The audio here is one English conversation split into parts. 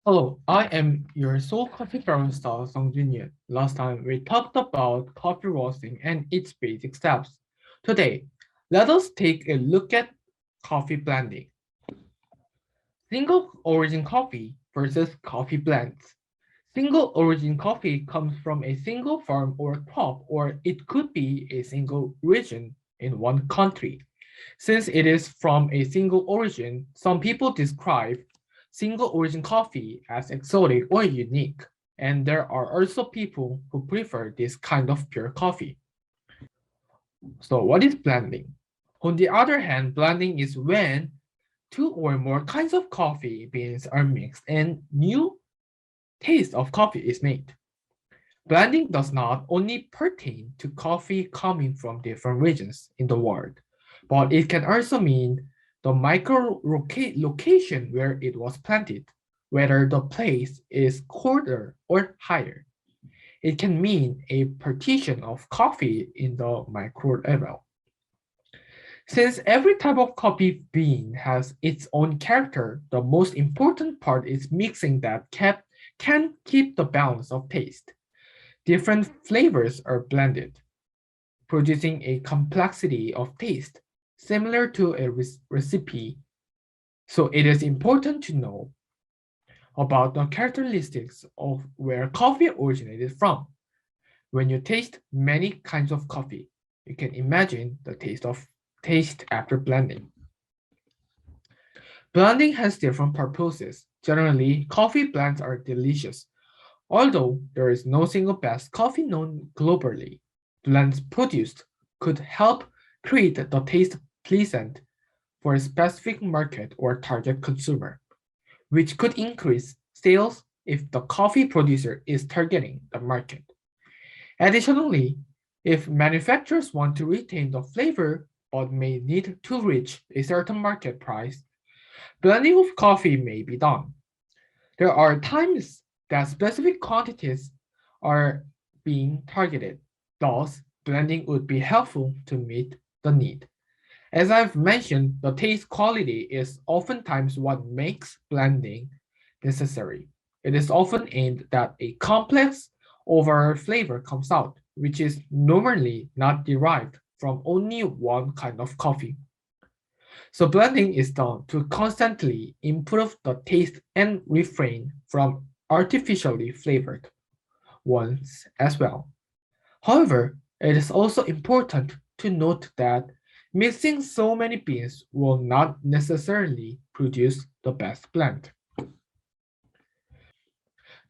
Hello, I am your Soul Coffee Barista, Song Junye. Last time we talked about coffee roasting and its basic steps. Today, let us take a look at coffee blending. Single origin coffee versus coffee blends. Single origin coffee comes from a single farm or crop, or it could be a single region in one country. Since it is from a single origin, some people describe single origin coffee as exotic or unique, and there are also people who prefer this kind of pure coffee. So what is blending? On the other hand, blending is when two or more kinds of coffee beans are mixed and new taste of coffee is made. Blending does not only pertain to coffee coming from different regions in the world, but it can also mean the micro location where it was planted, whether the place is colder or higher. It can mean a partition of coffee in the micro level. Since every type of coffee bean has its own character, the most important part is mixing that can keep the balance of taste. Different flavors are blended, producing a complexity of taste similar to a recipe. So it is important to know about the characteristics of where coffee originated from. When you taste many kinds of coffee, you can imagine the taste after blending. Blending has different purposes. Generally, coffee blends are delicious. Although there is no single best coffee known globally, blends produced could help create the taste pleasant for a specific market or target consumer, which could increase sales if the coffee producer is targeting the market. Additionally, if manufacturers want to retain the flavor but may need to reach a certain market price, blending of coffee may be done. There are times that specific quantities are being targeted. Thus, blending would be helpful to meet the need. As I've mentioned, the taste quality is oftentimes what makes blending necessary. It is often aimed that a complex overall flavor comes out, which is normally not derived from only one kind of coffee. So blending is done to constantly improve the taste and refrain from artificially flavored ones as well. However, it is also important to note that mixing so many beans will not necessarily produce the best blend.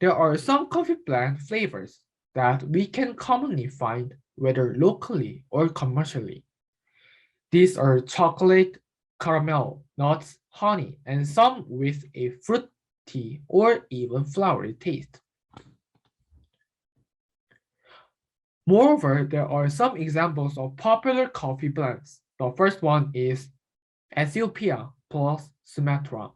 There are some coffee blend flavors that we can commonly find whether locally or commercially. These are chocolate, caramel, nuts, honey, and some with a fruity or even flowery taste. Moreover, there are some examples of popular coffee blends. The first one is Ethiopia plus Sumatra.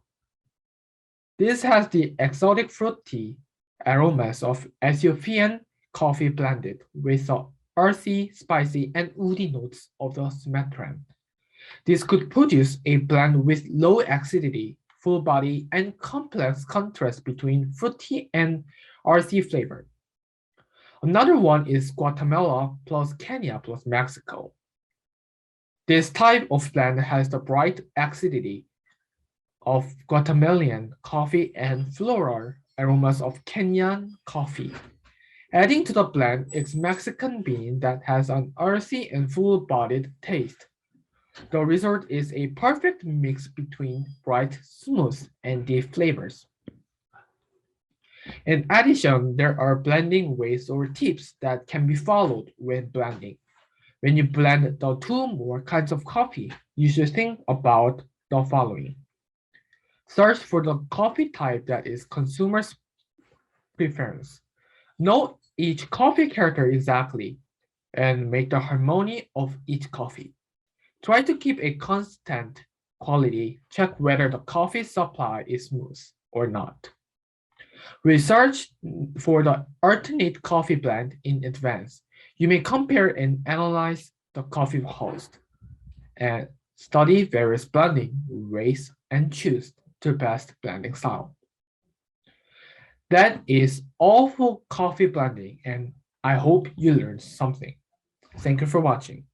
This has the exotic fruity aromas of Ethiopian coffee blended with the earthy, spicy, and woody notes of the Sumatran. This could produce a blend with low acidity, full body, and complex contrast between fruity and earthy flavor. Another one is Guatemala plus Kenya plus Mexico. This type of blend has the bright acidity of Guatemalan coffee and floral aromas of Kenyan coffee. Adding to the blend is Mexican bean that has an earthy and full-bodied taste. The result is a perfect mix between bright, smooth, and deep flavors. In addition, there are blending ways or tips that can be followed when blending. When you blend the two more kinds of coffee, you should think about the following. Search for the coffee type that is consumer's preference. Know each coffee character exactly and make the harmony of each coffee. Try to keep a constant quality. Check whether the coffee supply is smooth or not. Research for the alternate coffee blend in advance. You may compare and analyze the coffee host and study various blending ways and choose the best blending style. That is all for coffee blending, and I hope you learned something. Thank you for watching.